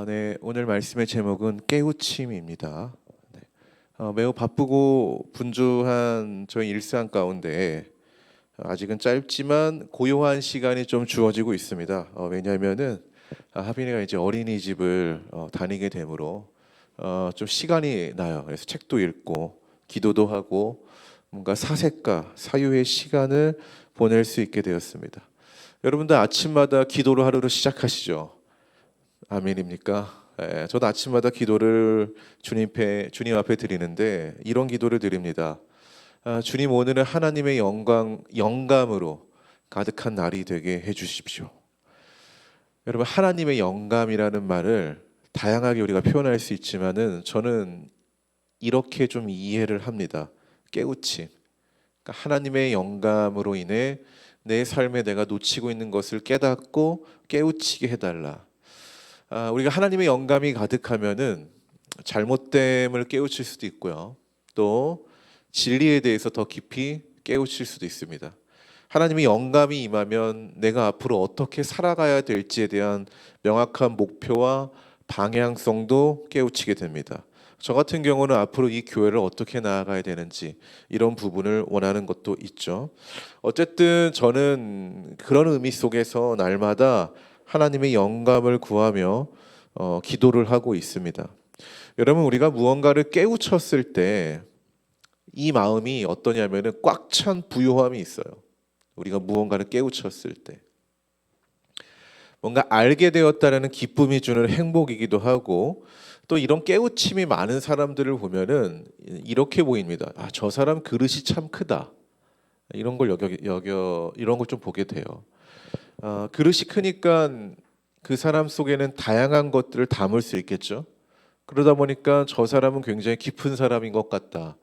네, 오늘 말씀의 제목은 깨우침입니다. 네, 매우 바쁘고 분주한 저희 일상 가운데 아직은 짧지만 고요한 시간이 좀 주어지고 있습니다. 왜냐하면은 하빈이가 이제 어린이집을 다니게 되므로 좀 시간이 나요. 그래서 책도 읽고 기도도 하고 뭔가 사색과 사유의 시간을 보낼 수 있게 되었습니다. 여러분들 아침마다 기도로 하루를 시작하시죠? 아멘입니까? 저도 아침마다 기도를 주님 앞에 드리는데 이런 기도를 드립니다. 주님, 오늘은 하나님의 영감으로 가득한 날이 되게 해주십시오. 여러분, 하나님의 영감이라는 말을 다양하게 우리가 표현할 수 있지만은 저는 이렇게 좀 이해를 합니다. 깨우침. 그러니까 하나님의 영감으로 인해 내 삶에 내가 놓치고 있는 것을 깨닫고 깨우치게 해달라. 우리가 하나님의 영감이 가득하면은 잘못됨을 깨우칠 수도 있고요. 또 진리에 대해서 더 깊이 깨우칠 수도 있습니다. 하나님의 영감이 임하면 내가 앞으로 어떻게 살아가야 될지에 대한 명확한 목표와 방향성도 깨우치게 됩니다. 저 같은 경우는 앞으로 이 교회를 어떻게 나아가야 되는지 이런 부분을 원하는 것도 있죠. 어쨌든 저는 그런 의미 속에서 날마다 하나님의 영감을 구하며 기도를 하고 있습니다. 여러분, 우리가 무언가를 깨우쳤을 때 이 마음이 어떠냐면은 꽉 찬 부요함이 있어요. 우리가 무언가를 깨우쳤을 때 뭔가 알게 되었다는 기쁨이 주는 행복이기도 하고, 또 이런 깨우침이 많은 사람들을 보면은 이렇게 보입니다. 저 사람 그릇이 참 크다. 이런 걸 이런 걸 좀 보게 돼요. 그릇이 크니까 그 사람 속에는 다양한 것들을 담을 수 있겠죠. 그러다 보니까 저 사람은 굉장히 깊은 사람인 것 같다,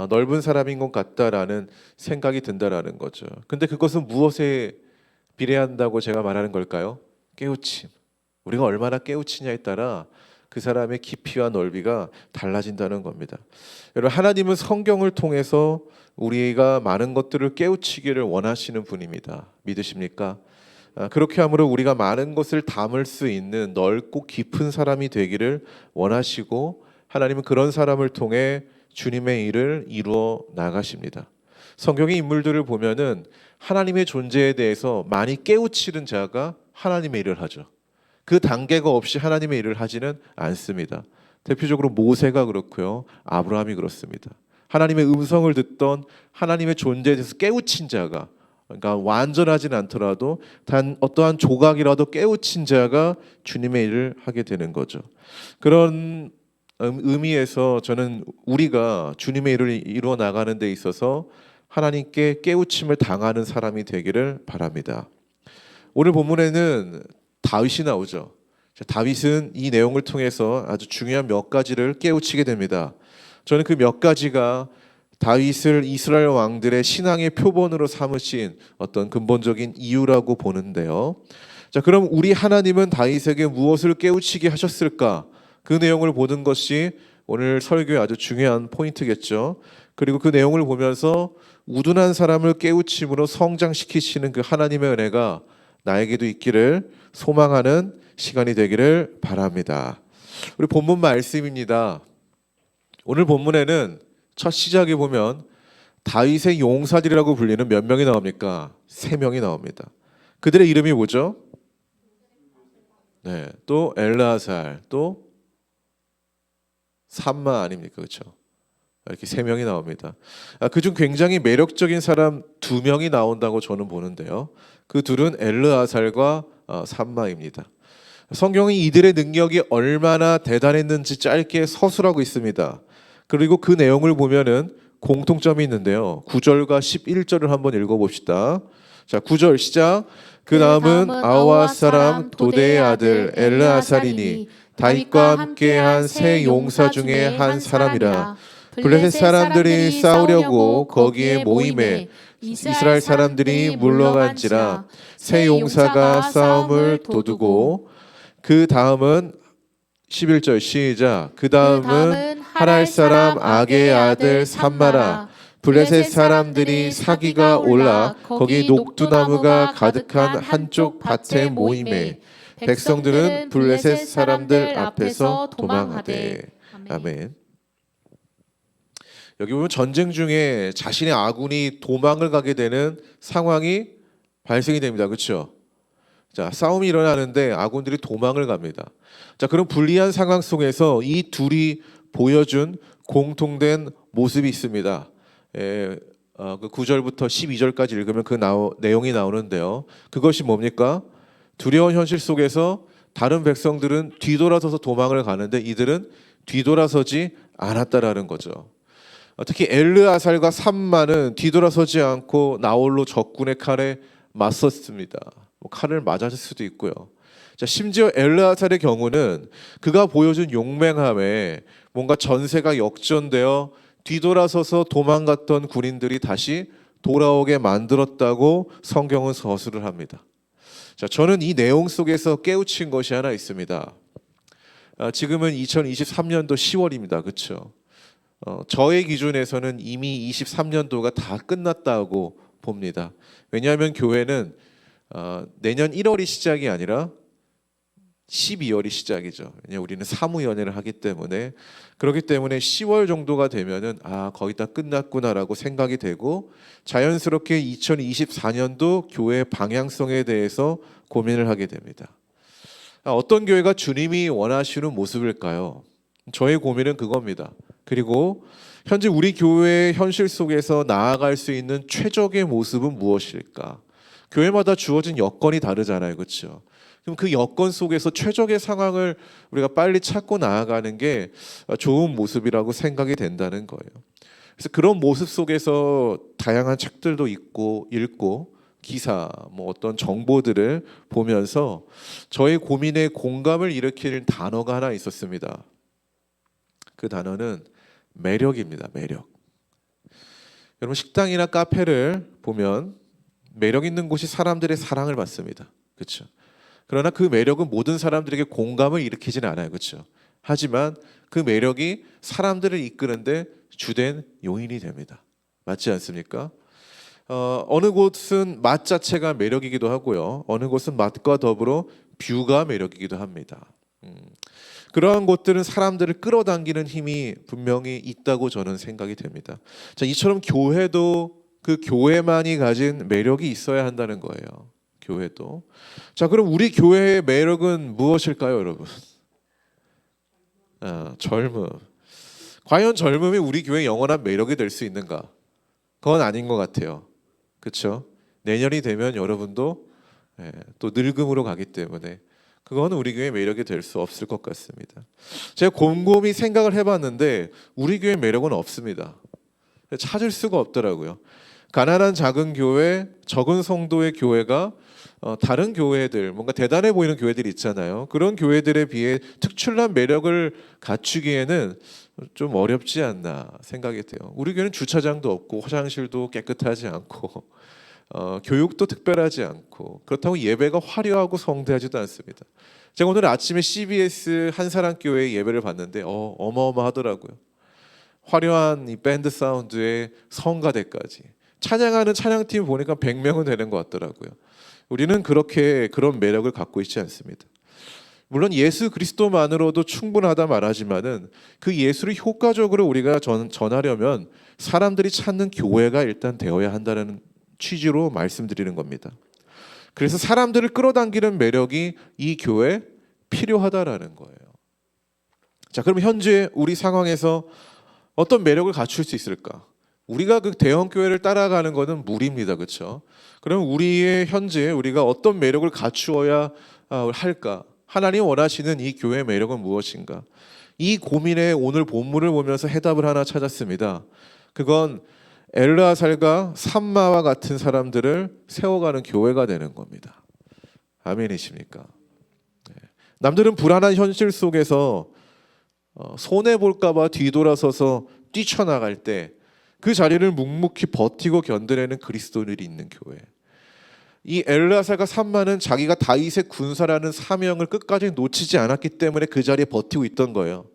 넓은 사람인 것 같다라는 생각이 든다라는 거죠. 근데 그것은 무엇에 비례한다고 제가 말하는 걸까요? 깨우침. 우리가 얼마나 깨우치냐에 따라 그 사람의 깊이와 넓이가 달라진다는 겁니다. 여러분, 하나님은 성경을 통해서 우리가 많은 것들을 깨우치기를 원하시는 분입니다. 믿으십니까? 그렇게 함으로 우리가 많은 것을 담을 수 있는 넓고 깊은 사람이 되기를 원하시고, 하나님은 그런 사람을 통해 주님의 일을 이루어 나가십니다. 성경의 인물들을 보면은 하나님의 존재에 대해서 많이 깨우치는 자가 하나님의 일을 하죠. 그 단계가 없이 하나님의 일을 하지는 않습니다. 대표적으로 모세가 그렇고요, 아브라함이 그렇습니다. 하나님의 음성을 듣던 하나님의 존재에 대해서 깨우친 자가, 그러니까 완전하진 않더라도 단 어떠한 조각이라도 깨우친 자가 주님의 일을 하게 되는 거죠. 그런 의미에서 저는 우리가 주님의 일을 이루어 나가는 데 있어서 하나님께 깨우침을 당하는 사람이 되기를 바랍니다. 오늘 본문에는 다윗이 나오죠. 다윗은 이 내용을 통해서 아주 중요한 몇 가지를 깨우치게 됩니다. 저는 그 몇 가지가 다윗을 이스라엘 왕들의 신앙의 표본으로 삼으신 어떤 근본적인 이유라고 보는데요. 자, 그럼 우리 하나님은 다윗에게 무엇을 깨우치게 하셨을까? 그 내용을 보는 것이 오늘 설교의 아주 중요한 포인트겠죠. 그리고 그 내용을 보면서 우둔한 사람을 깨우침으로 성장시키시는 그 하나님의 은혜가 나에게도 있기를 소망하는 시간이 되기를 바랍니다. 우리 본문 말씀입니다. 오늘 본문에는 첫 시작에 보면 다윗의 용사들이라고 불리는 몇 명이 나옵니까? 3명이 나옵니다. 그들의 이름이 뭐죠? 네, 또 엘르아살, 또 삼마 아닙니까? 그렇죠? 이렇게 3명이 나옵니다. 그중 굉장히 매력적인 사람 2명이 나온다고 저는 보는데요. 그 둘은 엘르아살과 삼마입니다. 성경이 이들의 능력이 얼마나 대단했는지 짧게 서술하고 있습니다. 그리고 그 내용을 보면은 공통점이 있는데요. 9절과 11절을 한번 읽어봅시다. 자, 9절 시작. 그 다음은 아와 사람 도대의 아들 엘르아살이니 다윗과 함께한 세 용사 중에 한 사람이라. 블레셋 사람들이 싸우려고 거기에 모임에 이스라엘 사람들이 물러간지라. 세 용사가 싸움을 도두고, 그 다음은 11절 시작. 그 다음은 하랄 사람 아게의 아들 삼마라. 블레셋 사람들이 사기가 올라 거기 녹두나무가 가득한 한쪽 밭에 모임에 백성들은 블레셋 사람들 앞에서 도망하되. 아멘. 여기 보면 전쟁 중에 자신의 아군이 도망을 가게 되는 상황이 발생이 됩니다. 그렇죠? 자, 싸움이 일어나는데 아군들이 도망을 갑니다. 자, 그런 불리한 상황 속에서 이 둘이 보여준 공통된 모습이 있습니다. 그 9절부터 12절까지 읽으면 그 내용이 나오는데요. 그것이 뭡니까? 두려운 현실 속에서 다른 백성들은 뒤돌아서서 도망을 가는데 이들은 뒤돌아서지 않았다라는 거죠. 특히 엘르아살과 삼마는 뒤돌아서지 않고 나홀로 적군의 칼에 맞섰습니다. 칼을 맞았을 수도 있고요. 자, 심지어 엘르아살의 경우는 그가 보여준 용맹함에 뭔가 전세가 역전되어 뒤돌아서서 도망갔던 군인들이 다시 돌아오게 만들었다고 성경은 서술을 합니다. 자, 저는 이 내용 속에서 깨우친 것이 하나 있습니다. 지금은 2023년도 10월입니다. 그렇죠? 저의 기준에서는 이미 23년도가 다 끝났다고 봅니다. 왜냐하면 교회는 내년 1월이 시작이 아니라 12월이 시작이죠. 왜냐하면 우리는 사무연회를 하기 때문에, 그렇기 때문에 10월 정도가 되면은 거의 다 끝났구나라고 생각이 되고 자연스럽게 2024년도 교회의 방향성에 대해서 고민을 하게 됩니다. 어떤 교회가 주님이 원하시는 모습일까요? 저의 고민은 그겁니다. 그리고 현재 우리 교회의 현실 속에서 나아갈 수 있는 최적의 모습은 무엇일까? 교회마다 주어진 여건이 다르잖아요. 그렇죠? 그럼 그 여건 속에서 최적의 상황을 우리가 빨리 찾고 나아가는 게 좋은 모습이라고 생각이 된다는 거예요. 그래서 그런 모습 속에서 다양한 책들도 읽고 기사, 어떤 정보들을 보면서 저의 고민에 공감을 일으키는 단어가 하나 있었습니다. 그 단어는 매력입니다. 매력. 여러분, 식당이나 카페를 보면 매력 있는 곳이 사람들의 사랑을 받습니다. 그렇죠? 그러나 그 매력은 모든 사람들에게 공감을 일으키지는 않아요. 그렇죠? 하지만 그 매력이 사람들을 이끄는데 주된 요인이 됩니다. 맞지 않습니까? 어느 곳은 맛 자체가 매력이기도 하고요. 어느 곳은 맛과 더불어 뷰가 매력이기도 합니다. 그러한 곳들은 사람들을 끌어당기는 힘이 분명히 있다고 저는 생각이 됩니다. 자, 이처럼 교회도 그 교회만이 가진 매력이 있어야 한다는 거예요. 교회도. 자, 그럼 우리 교회의 매력은 무엇일까요, 여러분? 젊음. 과연 젊음이 우리 교회의 영원한 매력이 될 수 있는가? 그건 아닌 것 같아요. 그렇죠? 내년이 되면 여러분도 또 늙음으로 가기 때문에 그거는 우리 교회의 매력이 될 수 없을 것 같습니다. 제가 곰곰이 생각을 해봤는데 우리 교회의 매력은 없습니다. 찾을 수가 없더라고요. 가난한 작은 교회, 적은 성도의 교회가 다른 교회들, 뭔가 대단해 보이는 교회들이 있잖아요. 그런 교회들에 비해 특출난 매력을 갖추기에는 좀 어렵지 않나 생각이 돼요. 우리 교회는 주차장도 없고 화장실도 깨끗하지 않고 교육도 특별하지 않고 그렇다고 예배가 화려하고 성대하지도 않습니다. 제가 오늘 아침에 CBS 한사랑교회 예배를 봤는데 어마어마하더라고요. 화려한 이 밴드 사운드에 성가대까지 찬양하는 찬양팀 보니까 100명은 되는 것 같더라고요. 우리는 그런 매력을 갖고 있지 않습니다. 물론 예수 그리스도만으로도 충분하다 말하지만은 그 예수를 효과적으로 우리가 전하려면 사람들이 찾는 교회가 일단 되어야 한다는 취지로 말씀드리는 겁니다. 그래서 사람들을 끌어당기는 매력이 이 교회에 필요하다라는 거예요. 자, 그럼 현재 우리 상황에서 어떤 매력을 갖출 수 있을까? 우리가 그 대형 교회를 따라가는 것은 무리입니다. 그렇죠? 그럼 우리의 현재 우리가 어떤 매력을 갖추어야 할까? 하나님 원하시는 이 교회의 매력은 무엇인가? 이 고민에 오늘 본문을 보면서 해답을 하나 찾았습니다. 그건 엘르아살과 삼마와 같은 사람들을 세워가는 교회가 되는 겁니다. 아멘이십니까? 남들은 불안한 현실 속에서 손해볼까 봐 뒤돌아서서 뛰쳐나갈 때 그 자리를 묵묵히 버티고 견뎌내는 그리스도인들이 있는 교회. 이 엘르아살과 삼마는 자기가 다윗의 군사라는 사명을 끝까지 놓치지 않았기 때문에 그 자리에 버티고 있던 거예요.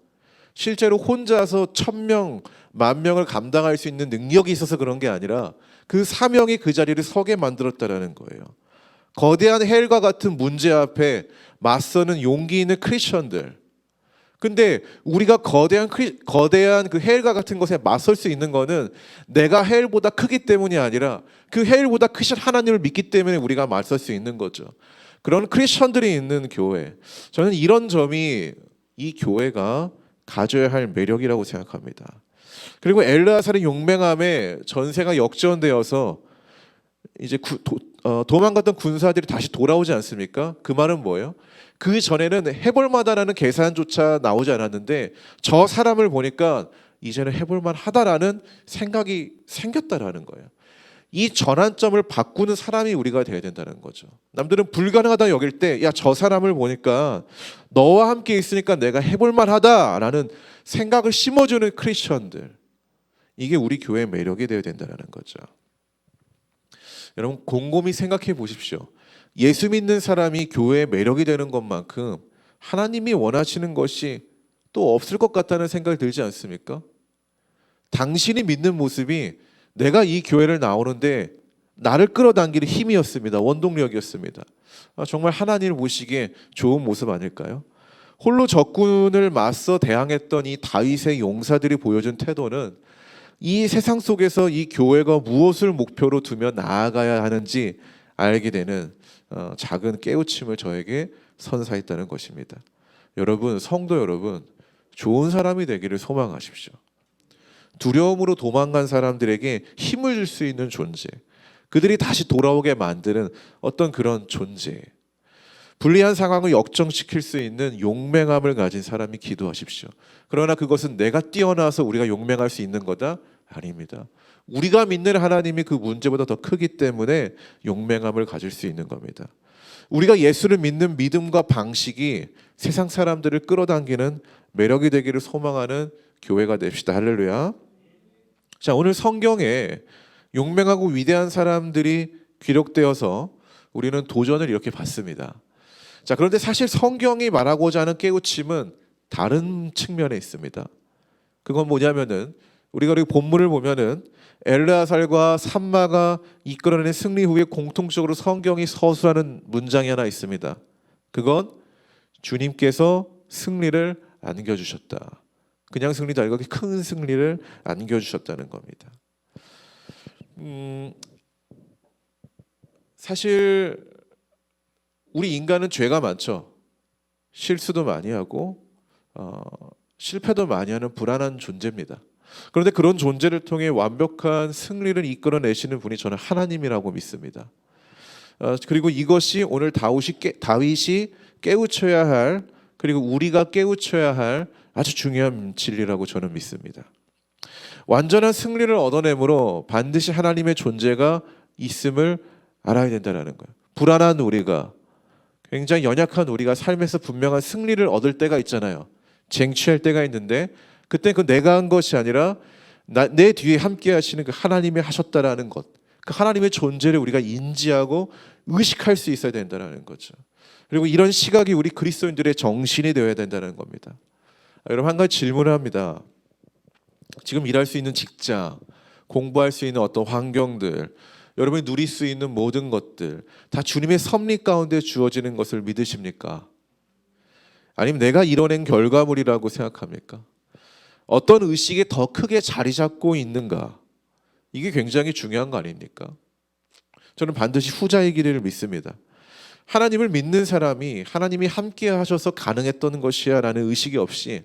실제로 혼자서 1000명, 10,000명을 감당할 수 있는 능력이 있어서 그런 게 아니라 그 사명이 그 자리를 서게 만들었다라는 거예요. 거대한 헬과 같은 문제 앞에 맞서는 용기 있는 크리스천들. 근데 우리가 거대한 그 헬과 같은 것에 맞설 수 있는 거는 내가 헬보다 크기 때문이 아니라 그 헬보다 크신 하나님을 믿기 때문에 우리가 맞설 수 있는 거죠. 그런 크리스천들이 있는 교회. 저는 이런 점이 이 교회가 가져야 할 매력이라고 생각합니다. 그리고 엘르아살의 용맹함에 전세가 역전되어서 이제 도망갔던 군사들이 다시 돌아오지 않습니까? 그 말은 뭐예요? 그 전에는 해볼만하다라는 계산조차 나오지 않았는데 저 사람을 보니까 이제는 해볼만하다라는 생각이 생겼다라는 거예요. 이 전환점을 바꾸는 사람이 우리가 돼야 된다는 거죠. 남들은 불가능하다 여길 때, 야, 저 사람을 보니까 너와 함께 있으니까 내가 해볼만하다라는 생각을 심어주는 크리스천들. 이게 우리 교회의 매력이 되어야 된다는 거죠. 여러분 곰곰이 생각해 보십시오. 예수 믿는 사람이 교회의 매력이 되는 것만큼 하나님이 원하시는 것이 또 없을 것 같다는 생각이 들지 않습니까? 당신이 믿는 모습이 내가 이 교회를 나오는데 나를 끌어당기는 힘이었습니다. 원동력이었습니다. 정말 하나님을 보시기에 좋은 모습 아닐까요? 홀로 적군을 맞서 대항했던 이 다윗의 용사들이 보여준 태도는 이 세상 속에서 이 교회가 무엇을 목표로 두며 나아가야 하는지 알게 되는 작은 깨우침을 저에게 선사했다는 것입니다. 여러분, 성도 여러분, 좋은 사람이 되기를 소망하십시오. 두려움으로 도망간 사람들에게 힘을 줄 수 있는 존재, 그들이 다시 돌아오게 만드는 어떤 그런 존재, 불리한 상황을 역정시킬 수 있는 용맹함을 가진 사람이 기도하십시오. 그러나 그것은 내가 뛰어나서 우리가 용맹할 수 있는 거다? 아닙니다. 우리가 믿는 하나님이 그 문제보다 더 크기 때문에 용맹함을 가질 수 있는 겁니다. 우리가 예수를 믿는 믿음과 방식이 세상 사람들을 끌어당기는 매력이 되기를 소망하는 교회가 됩시다. 할렐루야. 자, 오늘 성경에 용맹하고 위대한 사람들이 기록되어서 우리는 도전을 이렇게 받습니다. 자, 그런데 사실 성경이 말하고자 하는 깨우침은 다른 측면에 있습니다. 그건 뭐냐면은 우리가 이 본문을 보면은 엘르아살과 삼마가 이끌어낸 승리 후에 공통적으로 성경이 서술하는 문장이 하나 있습니다. 그건 주님께서 승리를 안겨주셨다. 그냥 승리도 아니고 큰 승리를 안겨주셨다는 겁니다. 사실 우리 인간은 죄가 많죠. 실수도 많이 하고 실패도 많이 하는 불안한 존재입니다. 그런데 그런 존재를 통해 완벽한 승리를 이끌어내시는 분이 저는 하나님이라고 믿습니다. 그리고 이것이 오늘 다윗이 깨우쳐야 할, 그리고 우리가 깨우쳐야 할 아주 중요한 진리라고 저는 믿습니다. 완전한 승리를 얻어내므로 반드시 하나님의 존재가 있음을 알아야 된다는 거예요. 불안한 우리가, 굉장히 연약한 우리가 삶에서 분명한 승리를 얻을 때가 있잖아요. 쟁취할 때가 있는데 그때 그 내가 한 것이 아니라 내 뒤에 함께 하시는 그 하나님이 하셨다라는 것, 그 하나님의 존재를 우리가 인지하고 의식할 수 있어야 된다는 거죠. 그리고 이런 시각이 우리 그리스도인들의 정신이 되어야 된다는 겁니다. 여러분, 한 가지 질문을 합니다. 지금 일할 수 있는 직장, 공부할 수 있는 어떤 환경들, 여러분이 누릴 수 있는 모든 것들 다 주님의 섭리 가운데 주어지는 것을 믿으십니까? 아니면 내가 이뤄낸 결과물이라고 생각합니까? 어떤 의식이 더 크게 자리 잡고 있는가? 이게 굉장히 중요한 거 아닙니까? 저는 반드시 후자이기를 믿습니다. 하나님을 믿는 사람이 하나님이 함께 하셔서 가능했던 것이야 라는 의식이 없이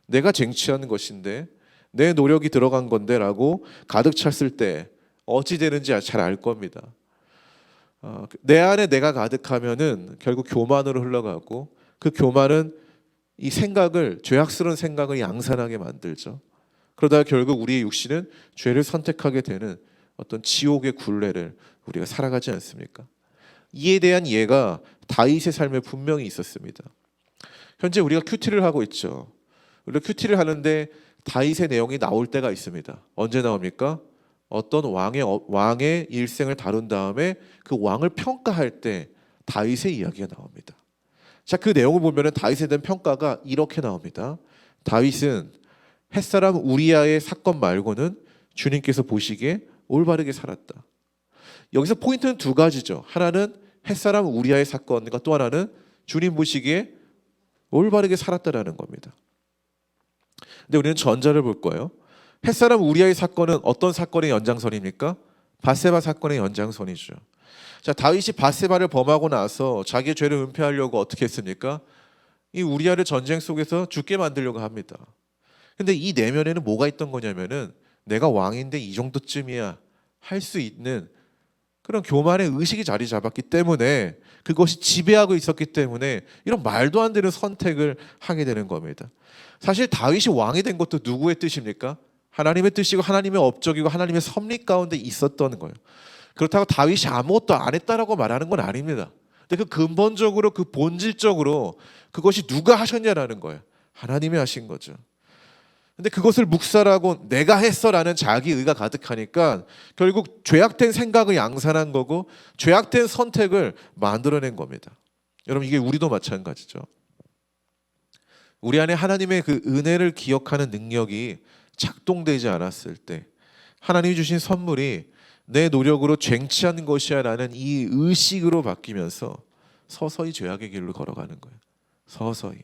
내가 쟁취하는 것인데 내 노력이 들어간 건데 라고 가득 찼을 때 어찌 되는지 잘 알 겁니다. 내 안에 내가 가득하면은 결국 교만으로 흘러가고 그 교만은 이 생각을, 죄악스러운 생각을 양산하게 만들죠. 그러다가 결국 우리의 육신은 죄를 선택하게 되는 어떤 지옥의 굴레를 우리가 살아가지 않습니까? 이에 대한 예가 다윗의 삶에 분명히 있었습니다. 현재 우리가 큐티를 하고 있죠. 우리가 큐티를 하는데 다윗의 내용이 나올 때가 있습니다. 언제 나옵니까? 어떤 왕의 일생을 다룬 다음에 그 왕을 평가할 때 다윗의 이야기가 나옵니다. 자, 그 내용을 보면 다윗에 대한 평가가 이렇게 나옵니다. 다윗은 햇사람 우리아의 사건 말고는 주님께서 보시기에 올바르게 살았다. 여기서 포인트는 두 가지죠. 하나는 햇사람 우리아의 사건과 또 하나는 주님 보시기에 올바르게 살았다라는 겁니다. 근데 우리는 전자를 볼 거예요. 햇사람 우리아의 사건은 어떤 사건의 연장선입니까? 밧세바 사건의 연장선이죠. 자, 다윗이 밧세바를 범하고 나서 자기의 죄를 은폐하려고 어떻게 했습니까? 이 우리아를 전쟁 속에서 죽게 만들려고 합니다. 근데 이 내면에는 뭐가 있던 거냐면은 내가 왕인데 이 정도쯤이야 할 수 있는 그런 교만의 의식이 자리 잡았기 때문에, 그것이 지배하고 있었기 때문에 이런 말도 안 되는 선택을 하게 되는 겁니다. 사실 다윗이 왕이 된 것도 누구의 뜻입니까? 하나님의 뜻이고 하나님의 업적이고 하나님의 섭리 가운데 있었던 거예요. 그렇다고 다윗이 아무것도 안 했다라고 말하는 건 아닙니다. 근데 그 근본적으로, 그 본질적으로 그것이 누가 하셨냐라는 거예요. 하나님이 하신 거죠. 근데 그것을 묵살하고 내가 했어라는 자기의가 가득하니까 결국 죄악된 생각을 양산한 거고 죄악된 선택을 만들어낸 겁니다. 여러분, 이게 우리도 마찬가지죠. 우리 안에 하나님의 그 은혜를 기억하는 능력이 작동되지 않았을 때, 하나님이 주신 선물이 내 노력으로 쟁취한 것이야 라는 이 의식으로 바뀌면서 서서히 죄악의 길로 걸어가는 거예요. 서서히.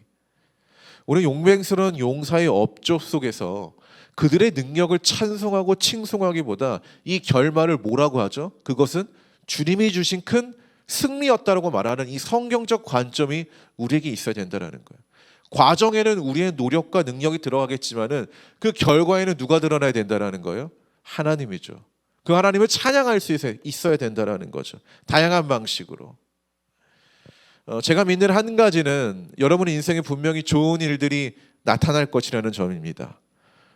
우리 용맹스러운 용사의 업적 속에서 그들의 능력을 찬송하고 칭송하기보다 이 결말을 뭐라고 하죠? 그것은 주님이 주신 큰 승리였다라고 말하는 이 성경적 관점이 우리에게 있어야 된다는 거예요. 과정에는 우리의 노력과 능력이 들어가겠지만은 그 결과에는 누가 드러나야 된다는 거예요? 하나님이죠. 그 하나님을 찬양할 수 있어야 된다는 거죠. 다양한 방식으로. 제가 믿는 한 가지는 여러분의 인생에 분명히 좋은 일들이 나타날 것이라는 점입니다.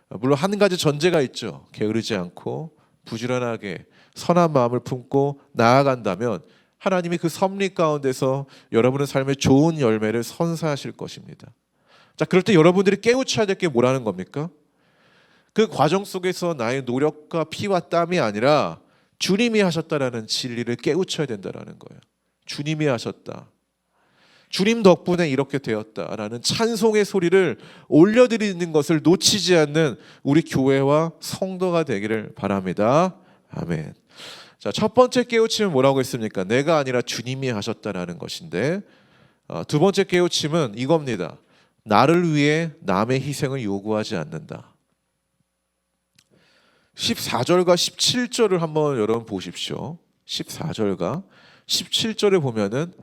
물론 한 가지 전제가 있죠. 게으르지 않고 부지런하게 선한 마음을 품고 나아간다면 하나님이 그 섭리 가운데서 여러분의 삶에 좋은 열매를 선사하실 것입니다. 자, 그럴 때 여러분들이 깨우쳐야 될 게 뭐라는 겁니까? 그 과정 속에서 나의 노력과 피와 땀이 아니라 주님이 하셨다라는 진리를 깨우쳐야 된다라는 거예요. 주님이 하셨다. 주님 덕분에 이렇게 되었다라는 찬송의 소리를 올려드리는 것을 놓치지 않는 우리 교회와 성도가 되기를 바랍니다. 아멘. 자, 첫 번째 깨우침은 뭐라고 했습니까? 내가 아니라 주님이 하셨다라는 것인데, 두 번째 깨우침은 이겁니다. 나를 위해 남의 희생을 요구하지 않는다. 14절과 17절을 한번 여러분 보십시오. 14절과 17절에 보면은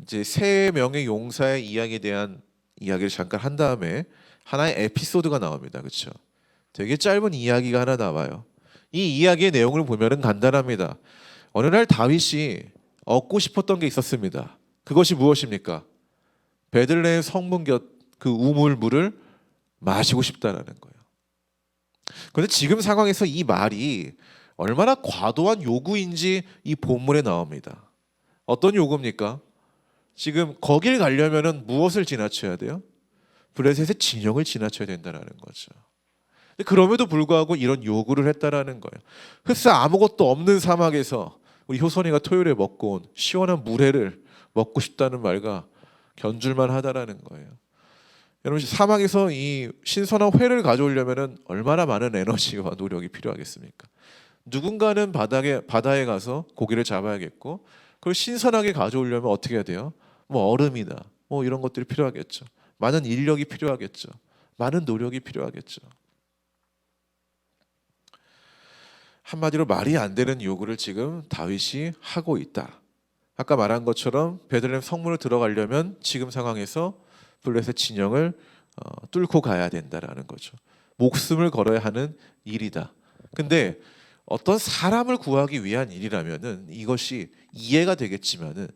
이제 세 명의 용사의 이야기에 대한 이야기를 잠깐 한 다음에 하나의 에피소드가 나옵니다. 그렇죠? 되게 짧은 이야기가 하나 나와요. 이 이야기의 내용을 보면은 간단합니다. 어느 날 다윗이 얻고 싶었던 게 있었습니다. 그것이 무엇입니까? 베들레헴 성문 곁 그 우물물을 마시고 싶다라는 거예요. 그런데 지금 상황에서 이 말이 얼마나 과도한 요구인지 이 본문에 나옵니다. 어떤 요구입니까? 지금 거길 가려면은 무엇을 지나쳐야 돼요? 블레셋의 진영을 지나쳐야 된다는 거죠. 그럼에도 불구하고 이런 요구를 했다라는 거예요. 흡사 아무것도 없는 사막에서 우리 효선이가 토요일에 먹고 온 시원한 물회를 먹고 싶다는 말과 견줄만 하다라는 거예요. 여러분, 사막에서 이 신선한 회를 가져오려면 얼마나 많은 에너지와 노력이 필요하겠습니까? 누군가는 바다에 가서 고기를 잡아야겠고, 그걸 신선하게 가져오려면 어떻게 해야 돼요? 뭐 얼음이나 뭐 이런 것들이 필요하겠죠. 많은 인력이 필요하겠죠. 많은 노력이 필요하겠죠. 한마디로 말이 안 되는 요구를 지금 다윗이 하고 있다. 아까 말한 것처럼 베들레헴 성문을 들어가려면 지금 상황에서 블레셋 진영을 뚫고 가야 된다라는 거죠. 목숨을 걸어야 하는 일이다. 근데 어떤 사람을 구하기 위한 일이라면은 이것이 이해가 되겠지만은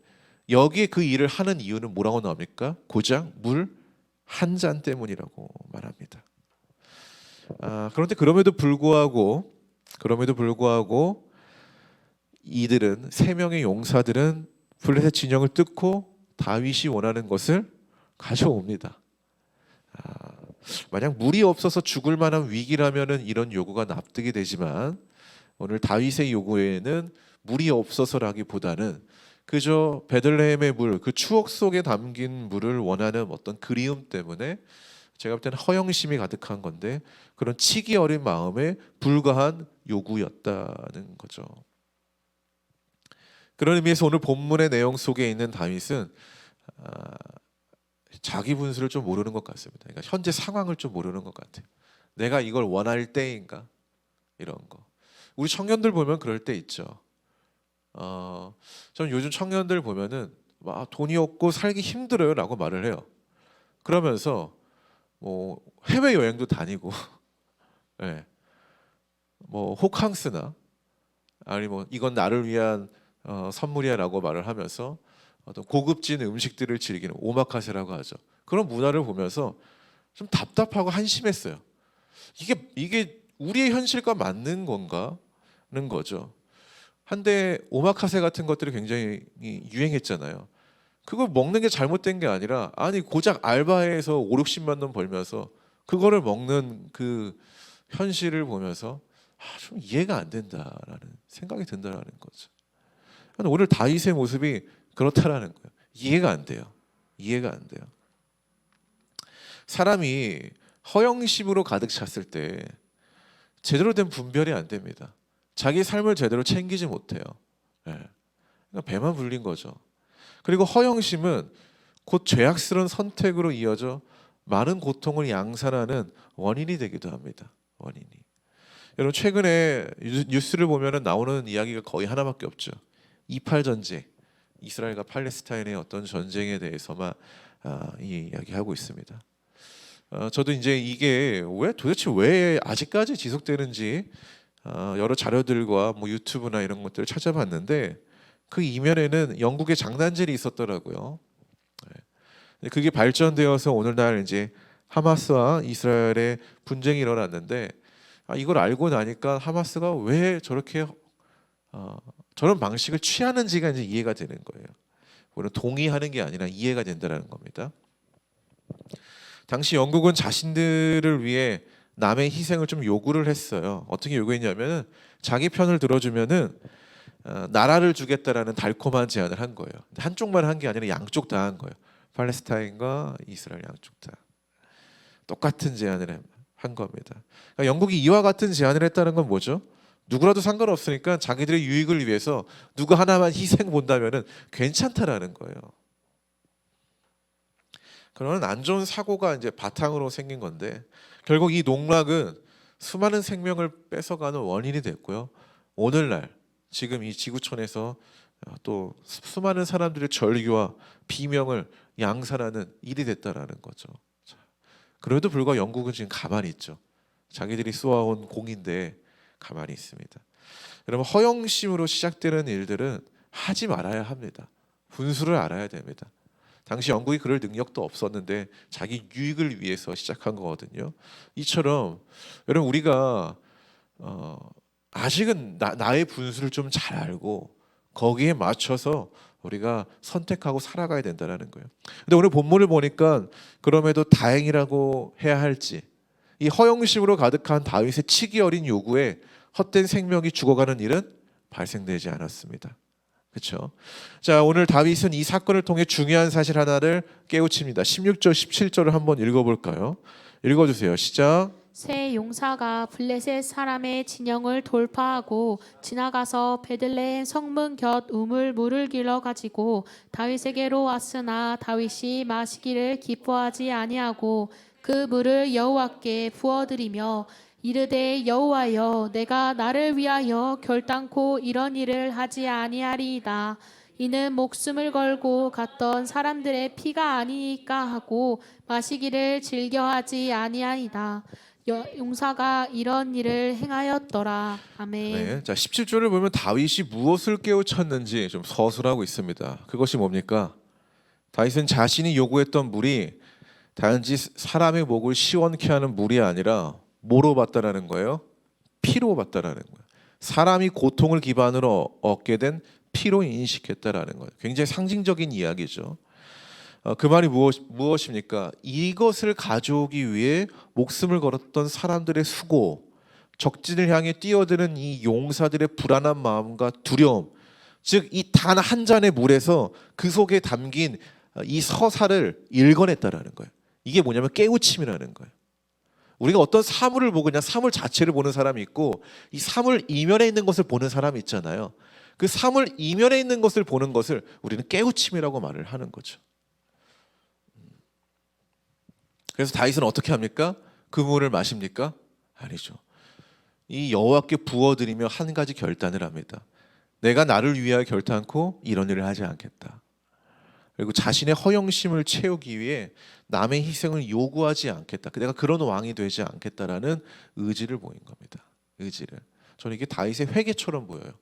여기에 그 일을 하는 이유는 뭐라고 나옵니까? 고작 물 한 잔 때문이라고 말합니다. 그런데 그럼에도 불구하고 이들은 세 명의 용사들은 블레셋 진영을 뚫고 다윗이 원하는 것을 가져옵니다. 만약 물이 없어서 죽을 만한 위기라면은 이런 요구가 납득이 되지만 오늘 다윗의 요구에는 물이 없어서라기보다는 그저 베들레헴의 물, 그 추억 속에 담긴 물을 원하는 어떤 그리움 때문에 제가 볼 때는 허영심이 가득한 건데 그런 치기 어린 마음에 불과한 요구였다는 거죠. 그런 의미에서 오늘 본문의 내용 속에 있는 다윗은 자기 분수를 좀 모르는 것 같습니다. 그러니까 현재 상황을 좀 모르는 것 같아요. 내가 이걸 원할 때인가 이런 거. 우리 청년들 보면 그럴 때 있죠. 저는 요즘 청년들 보면은 돈이 없고 살기 힘들어요라고 말을 해요. 그러면서 뭐 해외 여행도 다니고, 네. 뭐 호캉스나 아니 뭐 이건 나를 위한 선물이야라고 말을 하면서 어떤 고급진 음식들을 즐기는 오마카세라고 하죠. 그런 문화를 보면서 좀 답답하고 한심했어요. 이게 우리의 현실과 맞는 건가는 거죠. 한때 오마카세 같은 것들이 굉장히 유행했잖아요. 그걸 먹는 게 잘못된 게 아니라 아니 고작 알바해서 5, 60만 원 벌면서 그거를 먹는 그 현실을 보면서 좀 이해가 안 된다라는 생각이 든다라는 거죠. 오늘 다윗의 모습이 그렇다라는 거예요. 이해가 안 돼요. 이해가 안 돼요. 사람이 허영심으로 가득 찼을 때 제대로 된 분별이 안 됩니다. 자기 삶을 제대로 챙기지 못해요. 그러니까 배만 불린 거죠. 그리고 허영심은 곧 죄악스러운 선택으로 이어져 많은 고통을 양산하는 원인이 되기도 합니다. 원인이. 여러분 최근에 뉴스를 보면 나오는 이야기가 거의 하나밖에 없죠. 28 전쟁, 이스라엘과 팔레스타인의 어떤 전쟁에 대해서만 이 이야기하고 있습니다. 저도 이제 이게 도대체 왜 아직까지 지속되는지 여러 자료들과 뭐 유튜브나 이런 것들을 찾아봤는데 그 이면에는 영국의 장난질이 있었더라고요. 그게 발전되어서 오늘날 이제 하마스와 이스라엘의 분쟁이 일어났는데 이걸 알고 나니까 하마스가 왜 저렇게 저런 방식을 취하는지가 이제 이해가 되는 거예요. 우리는 동의하는 게 아니라 이해가 된다는 겁니다. 당시 영국은 자신들을 위해 남의 희생을 좀 요구를 했어요. 어떻게 요구했냐면 자기 편을 들어주면은 나라를 주겠다라는 달콤한 제안을 한 거예요. 한쪽만 한 게 아니라 양쪽 다 한 거예요. 팔레스타인과 이스라엘 양쪽 다 똑같은 제안을 한 겁니다. 그러니까 영국이 이와 같은 제안을 했다는 건 뭐죠? 누구라도 상관없으니까 자기들의 유익을 위해서 누구 하나만 희생 본다면은 괜찮다라는 거예요. 그런 안 좋은 사고가 이제 바탕으로 생긴 건데 결국 이 농락은 수많은 생명을 뺏어가는 원인이 됐고요. 오늘날 지금 이 지구촌에서 또 수많은 사람들의 절규와 비명을 양산하는 일이 됐다라는 거죠. 그래도 불구하고 영국은 지금 가만히 있죠. 자기들이 쏘아온 공인데 가만히 있습니다. 여러분 허영심으로 시작되는 일들은 하지 말아야 합니다. 분수를 알아야 됩니다. 당시 영국이 그럴 능력도 없었는데 자기 유익을 위해서 시작한 거거든요. 이처럼 여러분 우리가 아직은 나의 분수를 좀 잘 알고 거기에 맞춰서 우리가 선택하고 살아가야 된다는 거예요. 근데 오늘 본문을 보니까 그럼에도 다행이라고 해야 할지 이 허영심으로 가득한 다윗의 치기 어린 요구에 헛된 생명이 죽어가는 일은 발생되지 않았습니다. 그렇죠? 자, 오늘 다윗은 이 사건을 통해 중요한 사실 하나를 깨우칩니다. 16절, 17절을 한번 읽어볼까요? 읽어주세요. 시작. 새 용사가 블레셋 사람의 진영을 돌파하고 지나가서 베들레헴 성문 곁 우물 물을 길러 가지고 다윗에게로 왔으나 다윗이 마시기를 기뻐하지 아니하고 그 물을 여호와께 부어드리며 이르되 여호와여 내가 나를 위하여 결단코 이런 일을 하지 아니하리이다. 이는 목숨을 걸고 갔던 사람들의 피가 아니니까 하고 마시기를 즐겨하지 아니하이다. 용사가 이런 일을 행하였더라. 아멘. 네, 자 17절을 보면 다윗이 무엇을 깨우쳤는지 좀 서술하고 있습니다. 그것이 뭡니까? 다윗은 자신이 요구했던 물이 단지 사람의 목을 시원케 하는 물이 아니라 뭐로 봤다라는 거예요? 피로 봤다라는 거예요. 사람이 고통을 기반으로 얻게 된 피로 인식했다라는 거예요. 굉장히 상징적인 이야기죠. 그 말이 무엇입니까? 이것을 가져오기 위해 목숨을 걸었던 사람들의 수고, 적진을 향해 뛰어드는 이 용사들의 불안한 마음과 두려움, 즉 이 단 한 잔의 물에서 그 속에 담긴 이 서사를 읽어냈다라는 거예요. 이게 뭐냐면 깨우침이라는 거예요. 우리가 어떤 사물을 보고 그냥 사물 자체를 보는 사람이 있고 이 사물 이면에 있는 것을 보는 사람이 있잖아요. 그 사물 이면에 있는 것을 보는 것을 우리는 깨우침이라고 말을 하는 거죠. 그래서 다윗은 어떻게 합니까? 그 물을 마십니까? 아니죠. 이 여호와께 부어드리며 한 가지 결단을 합니다. 내가 나를 위하여 결단코 이런 일을 하지 않겠다. 그리고 자신의 허영심을 채우기 위해 남의 희생을 요구하지 않겠다. 내가 그런 왕이 되지 않겠다라는 의지를 보인 겁니다. 의지를. 저는 이게 다윗의 회개처럼 보여요.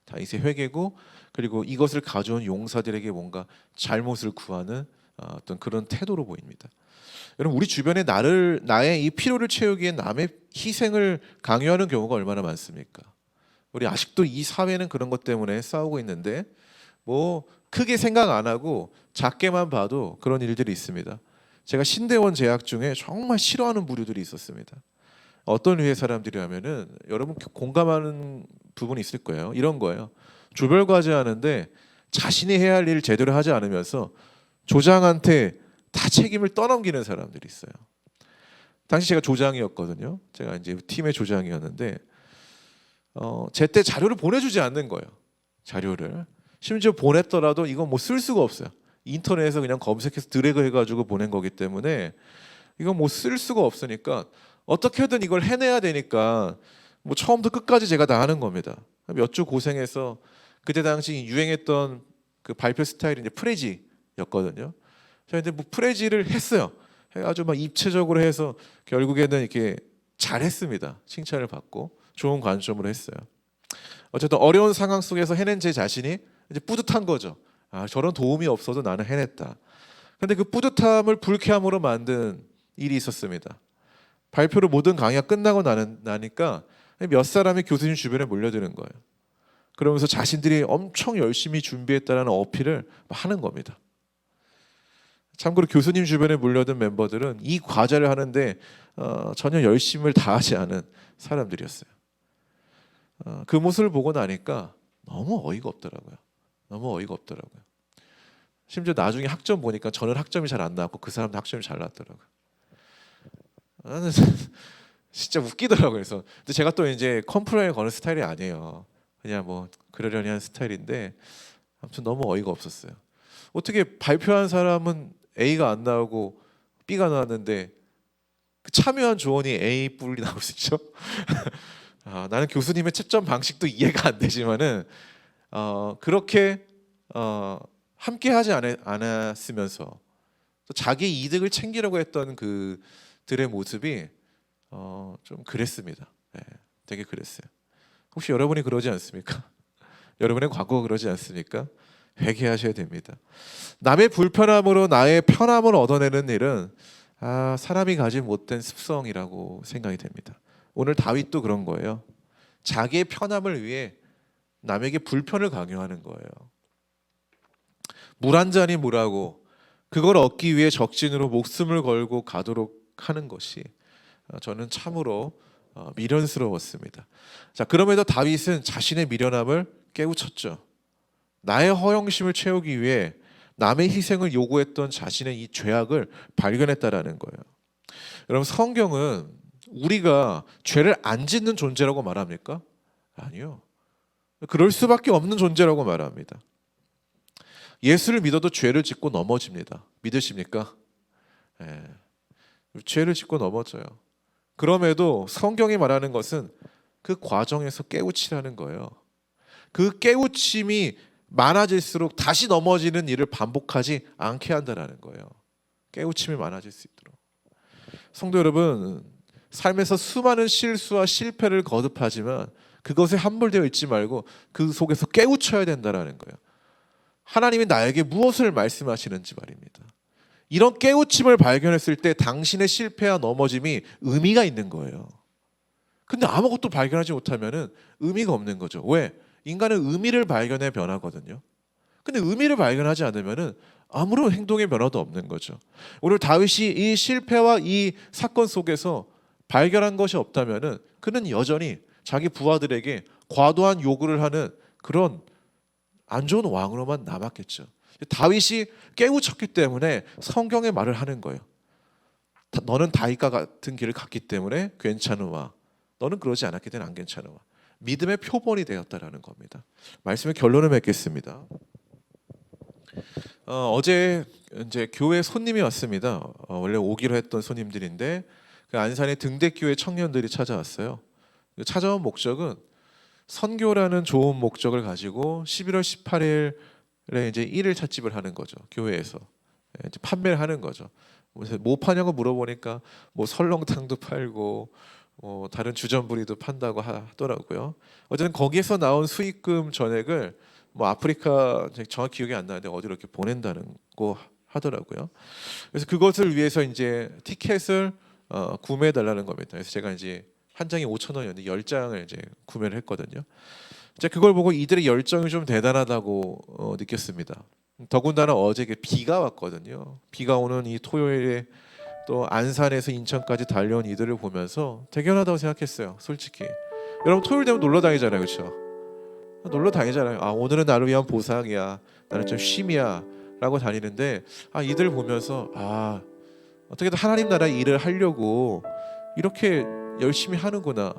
다윗의 회개고, 그리고 이것을 가져온 용사들에게 뭔가 잘못을 구하는 어떤 그런 태도로 보입니다. 여러분, 우리 주변에 나의 이 필요를 채우기 위해 남의 희생을 강요하는 경우가 얼마나 많습니까? 우리 아직도 이 사회는 그런 것 때문에 싸우고 있는데, 뭐 크게 생각 안 하고 작게만 봐도 그런 일들이 있습니다. 제가 신대원 재학 중에 정말 싫어하는 부류들이 있었습니다. 어떤 류의 사람들이라면은, 여러분 공감하는 부분이 있을 거예요. 이런 거예요. 조별 과제 하는데 자신이 해야 할 일을 제대로 하지 않으면서 조장한테 다 책임을 떠넘기는 사람들이 있어요. 당시 제가 조장이었거든요. 제가 이제 팀의 조장이었는데, 제때 자료를 보내주지 않는 거예요. 자료를. 심지어 보냈더라도 이건 뭐 쓸 수가 없어요. 인터넷에서 그냥 검색해서 드래그 해가지고 보낸 거기 때문에 이건 뭐 쓸 수가 없으니까 어떻게든 이걸 해내야 되니까 뭐 처음부터 끝까지 제가 다 하는 겁니다. 몇 주 고생해서, 그때 당시 유행했던 그 발표 스타일이 이제 프레지였거든요. 제가 이제 뭐 프레지를 했어요. 해가지고 막 입체적으로 해서 결국에는 이렇게 잘했습니다. 칭찬을 받고 좋은 관점으로 했어요. 어쨌든 어려운 상황 속에서 해낸 제 자신이 이제 뿌듯한 거죠. 아, 저런 도움이 없어도 나는 해냈다. 근데 그 뿌듯함을 불쾌함으로 만든 일이 있었습니다. 발표를 모든 강의가 끝나고 나니까 몇 사람이 교수님 주변에 몰려드는 거예요. 그러면서 자신들이 엄청 열심히 준비했다는 어필을 하는 겁니다. 참고로 교수님 주변에 몰려든 멤버들은 이 과제를 하는데 전혀 열심을 다하지 않은 사람들이었어요. 그 모습을 보고 나니까 너무 어이가 없더라고요. 너무 어이가 없더라고요. 심지어 나중에 학점 보니까 저는 학점이 잘 안 나왔고 그 사람도 학점이 잘 나왔더라고요. 나는 진짜 웃기더라고요. 그래서 근데 제가 또 이제 컴플레인 거는 스타일이 아니에요. 그냥 뭐 그러려니 한 스타일인데, 아무튼 너무 어이가 없었어요. 어떻게 발표한 사람은 A가 안 나오고 B가 나왔는데 그 참여한 조언이 A 뿔이 나올 수 있죠? 나는 교수님의 채점 방식도 이해가 안 되지만은 그렇게 함께하지 않았으면서 또 자기 이득을 챙기려고 했던 그들의 모습이 좀 그랬습니다. 네, 되게 그랬어요. 혹시 여러분이 그러지 않습니까? 여러분의 과거가 그러지 않습니까? 회개하셔야 됩니다. 남의 불편함으로 나의 편함을 얻어내는 일은 사람이 가진 못된 습성이라고 생각이 됩니다. 오늘 다윗도 그런 거예요. 자기의 편함을 위해 남에게 불편을 강요하는 거예요. 물 한 잔이 뭐라고 그걸 얻기 위해 적진으로 목숨을 걸고 가도록 하는 것이 저는 참으로 미련스러웠습니다. 자, 그럼에도 다윗은 자신의 미련함을 깨우쳤죠. 나의 허영심을 채우기 위해 남의 희생을 요구했던 자신의 이 죄악을 발견했다라는 거예요. 여러분, 성경은 우리가 죄를 안 짓는 존재라고 말합니까? 아니요. 그럴 수밖에 없는 존재라고 말합니다. 예수를 믿어도 죄를 짓고 넘어집니다. 믿으십니까? 예. 죄를 짓고 넘어져요. 그럼에도 성경이 말하는 것은 그 과정에서 깨우치라는 거예요. 그 깨우침이 많아질수록 다시 넘어지는 일을 반복하지 않게 한다는 거예요. 깨우침이 많아질 수 있도록. 성도 여러분, 삶에서 수많은 실수와 실패를 거듭하지만 그것에 함몰되어 있지 말고 그 속에서 깨우쳐야 된다는 거예요. 하나님이 나에게 무엇을 말씀하시는지 말입니다. 이런 깨우침을 발견했을 때 당신의 실패와 넘어짐이 의미가 있는 거예요. 근데 아무것도 발견하지 못하면 의미가 없는 거죠. 왜? 인간은 의미를 발견해 변하거든요. 근데 의미를 발견하지 않으면 아무런 행동의 변화도 없는 거죠. 오늘 다윗이 이 실패와 이 사건 속에서 발견한 것이 없다면 그는 여전히 자기 부하들에게 과도한 요구를 하는 그런 안 좋은 왕으로만 남았겠죠. 다윗이 깨우쳤기 때문에 성경의 말을 하는 거예요. 너는 다윗과 같은 길을 갔기 때문에 괜찮으와 너는 그러지 않았기 때문에 안 괜찮으와 믿음의 표본이 되었다라는 겁니다. 말씀의 결론을 맺겠습니다. 어제 이제 교회 손님이 왔습니다. 원래 오기로 했던 손님들인데 그 안산의 등대교회 청년들이 찾아왔어요. 찾아온 목적은 선교라는 좋은 목적을 가지고 11월 18일에 이제 일일 찻집을 하는 거죠. 교회에서 이제 판매를 하는 거죠. 그래서 뭐 파냐고 물어보니까 뭐 설렁탕도 팔고 뭐 다른 주전부리도 판다고 하더라고요. 어쨌든 거기에서 나온 수익금 전액을 뭐 아프리카 정확히 기억이 안 나는데 어디로 이렇게 보낸다는 거 하더라고요. 그래서 그것을 위해서 이제 티켓을 구매해 달라는 겁니다. 그래서 제가 이제 한 장이 5,000원이었는데 10장을 이제 구매를 했거든요. 제가 그걸 보고 이들의 열정이 좀 대단하다고 느꼈습니다. 더군다나 어제 비가 왔거든요. 비가 오는 이 토요일에 또 안산에서 인천까지 달려온 이들을 보면서 대견하다고 생각했어요. 솔직히. 여러분 토요일 되면 놀러 다니잖아요, 그렇죠? 놀러 다니잖아요. 아, 오늘은 나를 위한 보상이야. 나는 좀 쉼이야라고 다니는데 이들 보면서 어떻게든 하나님 나라 일을 하려고 이렇게 열심히 하는구나.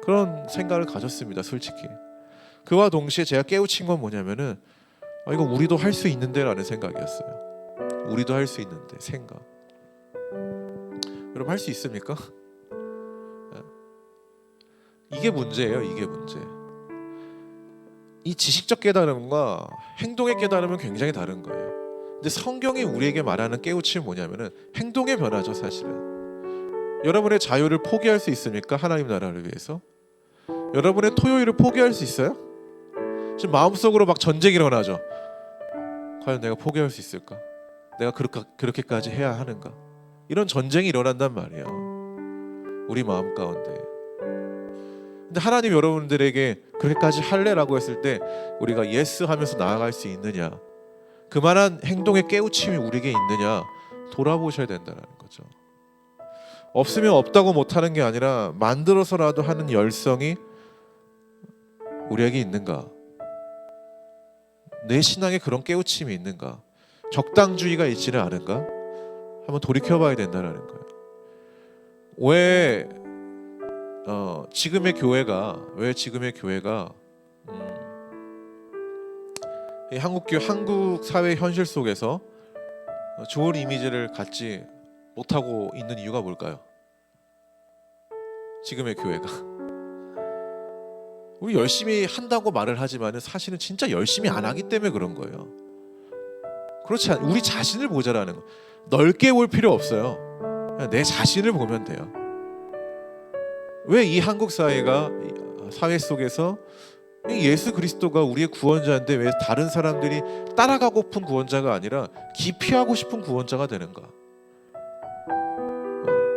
그런 생각을 가졌습니다, 솔직히. 그와 동시에 제가 깨우친 건 뭐냐면은 이거 우리도 할 수 있는데라는 생각이었어요. 우리도 할 수 있는데 생각. 여러분 할 수 있습니까? 이게 문제예요. 이게 문제. 이 지식적 깨달음과 행동의 깨달음은 굉장히 다른 거예요. 근데 성경이 우리에게 말하는 깨우침은 뭐냐면은 행동의 변화죠, 사실은. 여러분의 자유를 포기할 수 있습니까? 하나님 나라를 위해서. 여러분의 토요일을 포기할 수 있어요? 지금 마음속으로 막 전쟁이 일어나죠. 과연 내가 포기할 수 있을까? 내가 그렇게까지 해야 하는가? 이런 전쟁이 일어난단 말이야. 우리 마음 가운데. 근데 하나님 여러분들에게 그렇게까지 할래라고 했을 때 우리가 예스 하면서 나아갈 수 있느냐, 그만한 행동의 깨우침이 우리에게 있느냐 돌아보셔야 된다는 거죠. 없으면 없다고 못하는 게 아니라 만들어서라도 하는 열성이 우리에게 있는가, 내 신앙에 그런 깨우침이 있는가, 적당주의가 있지는 않은가 한번 돌이켜봐야 된다는 거예요. 왜 지금의 교회가 이 한국 사회 현실 속에서 좋은 이미지를 갖지 못하고 있는 이유가 뭘까요? 지금의 교회가 우리 열심히 한다고 말을 하지만 사실은 진짜 열심히 안 하기 때문에 그런 거예요. 그렇지 않아요. 우리 자신을 보자라는 거. 넓게 볼 필요 없어요. 그냥 내 자신을 보면 돼요. 왜 이 한국 사회 속에서 예수 그리스도가 우리의 구원자인데 왜 다른 사람들이 따라가고픈 구원자가 아니라 기피하고 싶은 구원자가 되는가?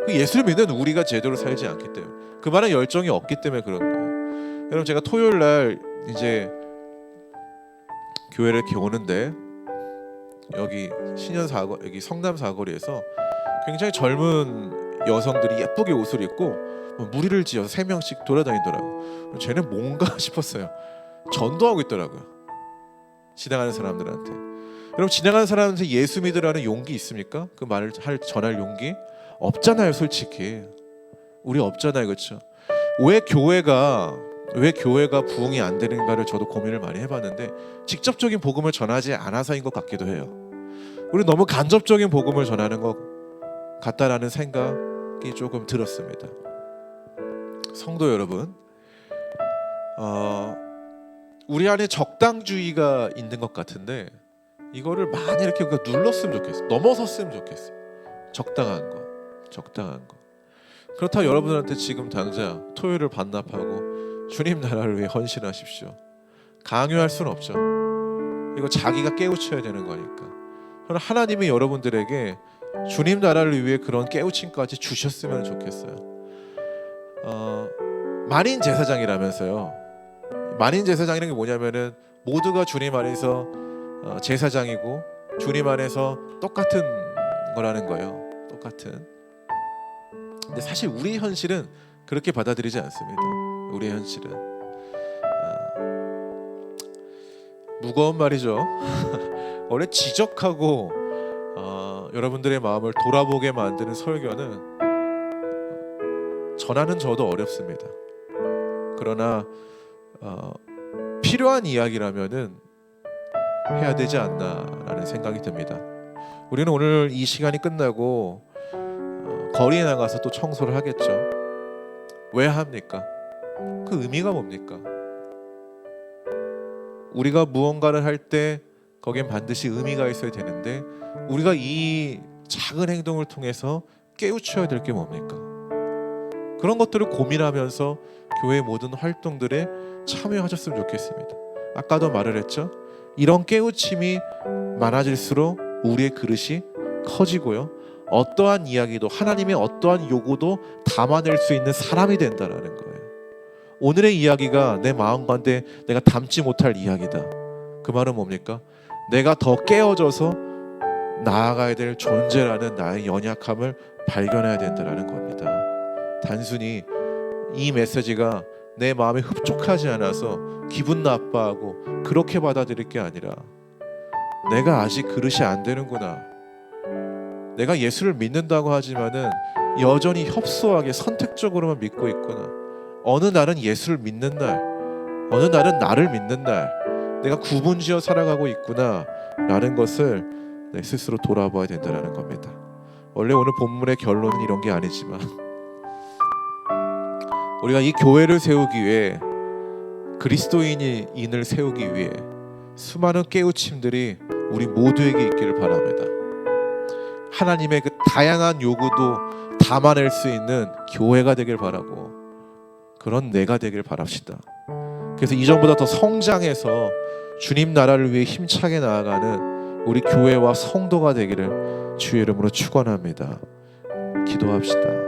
예수를 믿는 우리가 제대로 살지 않기 때문에, 그만한 열정이 없기 때문에 그런 거예요. 여러분, 제가 토요일 날 이제 교회를 이렇게 오는데 여기 여기 성남 사거리에서 굉장히 젊은 여성들이 예쁘게 옷을 입고 무리를 지어서 3명씩 돌아다니더라고요. 쟤는 뭔가 싶었어요. 전도하고 있더라고요. 지나가는 사람들한테. 여러분, 지나가는 사람한테 예수 믿으라는 용기 있습니까? 그 말을 전할 용기? 없잖아요, 솔직히. 우리 없잖아요, 그렇죠? 왜 교회가 부흥이 안 되는가를 저도 고민을 많이 해봤는데 직접적인 복음을 전하지 않아서인 것 같기도 해요. 우리 너무 간접적인 복음을 전하는 것 같다라는 생각이 조금 들었습니다. 성도 여러분, 우리 안에 적당주의가 있는 것 같은데 이거를 많이 이렇게 우리가 눌렀으면 좋겠어요. 넘어섰으면 좋겠어요. 적당한 거. 그렇다고 여러분들한테 지금 당장 토요일을 반납하고 주님 나라를 위해 헌신하십시오, 강요할 수는 없죠. 이거 자기가 깨우쳐야 되는 거니까. 하나님이 여러분들에게 주님 나라를 위해 그런 깨우침까지 주셨으면 좋겠어요. 만인 제사장이라면서요. 만인 제사장이라는 게 뭐냐면은 모두가 주님 안에서 제사장이고 주님 안에서 똑같은 거라는 거예요. 똑같은. 근데 사실 우리 현실은 그렇게 받아들이지 않습니다. 우리 현실은 무거운 말이죠. 원래 지적하고 여러분들의 마음을 돌아보게 만드는 설교는 전하는 저도 어렵습니다. 그러나 필요한 이야기라면은 해야 되지 않나라는 생각이 듭니다. 우리는 오늘 이 시간이 끝나고 거리에 나가서 또 청소를 하겠죠. 왜 합니까? 그 의미가 뭡니까? 우리가 무언가를 할 때 거기엔 반드시 의미가 있어야 되는데 우리가 이 작은 행동을 통해서 깨우쳐야 될 게 뭡니까? 그런 것들을 고민하면서 교회 모든 활동들에 참여하셨으면 좋겠습니다. 아까도 말을 했죠. 이런 깨우침이 많아질수록 우리의 그릇이 커지고요. 어떠한 이야기도 하나님의 어떠한 요구도 담아낼 수 있는 사람이 된다라는 거예요. 오늘의 이야기가 내 마음 가운데 내가 담지 못할 이야기다. 그 말은 뭡니까? 내가 더 깨어져서 나아가야 될 존재라는 나의 연약함을 발견해야 된다는 겁니다. 단순히 이 메시지가 내 마음에 흡족하지 않아서 기분 나빠하고 그렇게 받아들일 게 아니라 내가 아직 그릇이 안 되는구나. 내가 예수를 믿는다고 하지만은 여전히 협소하게 선택적으로만 믿고 있구나. 어느 날은 예수를 믿는 날, 어느 날은 나를 믿는 날, 내가 구분지어 살아가고 있구나 라는 것을 스스로 돌아봐야 된다는 겁니다. 원래 오늘 본문의 결론은 이런 게 아니지만 우리가 이 교회를 세우기 위해 그리스도인을 세우기 위해 수많은 깨우침들이 우리 모두에게 있기를 바랍니다. 하나님의 그 다양한 요구도 담아낼 수 있는 교회가 되길 바라고 그런 내가 되길 바랍시다. 그래서 이전보다 더 성장해서 주님 나라를 위해 힘차게 나아가는 우리 교회와 성도가 되기를 주의 이름으로 축원합니다. 기도합시다.